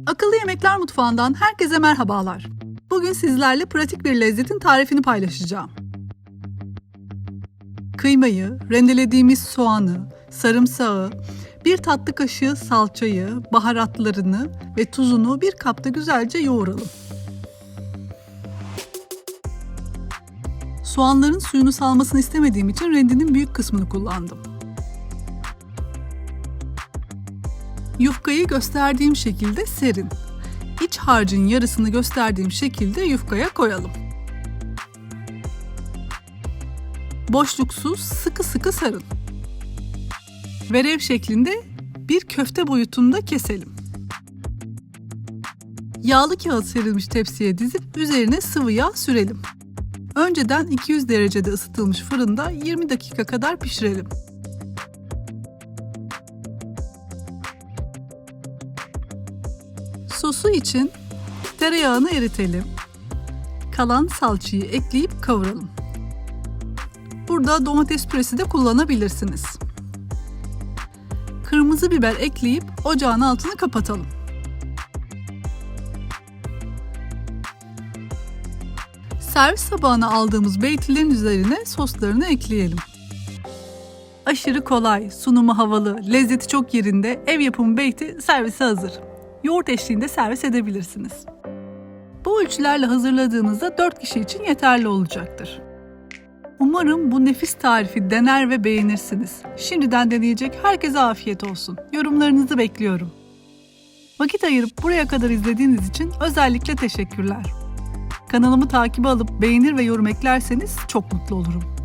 Akıllı Yemekler Mutfağı'ndan herkese merhabalar. Bugün sizlerle pratik bir lezzetin tarifini paylaşacağım. Kıymayı, rendelediğimiz soğanı, sarımsağı, bir tatlı kaşığı salçayı, baharatlarını ve tuzunu bir kapta güzelce yoğuralım. Soğanların suyunu salmasını istemediğim için rendenin büyük kısmını kullandım. Yufkayı gösterdiğim şekilde serin. İç harcın yarısını gösterdiğim şekilde yufkaya koyalım. Boşluksuz sıkı sıkı sarın. Verev şeklinde bir köfte boyutunda keselim. Yağlı kağıt serilmiş tepsiye dizip üzerine sıvı yağ sürelim. Önceden 200 derecede ısıtılmış fırında 20 dakika kadar pişirelim. Sosu için tereyağını eritelim. Kalan salçayı ekleyip kavuralım. Burada domates püresi de kullanabilirsiniz. Kırmızı biber ekleyip ocağın altını kapatalım. Servis tabağına aldığımız beytilerin üzerine soslarını ekleyelim. Aşırı kolay, sunumu havalı, lezzeti çok yerinde ev yapımı beyti servise hazır. Yoğurt eşliğinde servis edebilirsiniz. Bu ölçülerle hazırladığınızda 4 kişi için yeterli olacaktır. Umarım bu nefis tarifi dener ve beğenirsiniz. Şimdiden deneyecek herkese afiyet olsun. Yorumlarınızı bekliyorum. Vakit ayırıp buraya kadar izlediğiniz için özellikle teşekkürler. Kanalımı takibe alıp beğenir ve yorum eklerseniz çok mutlu olurum.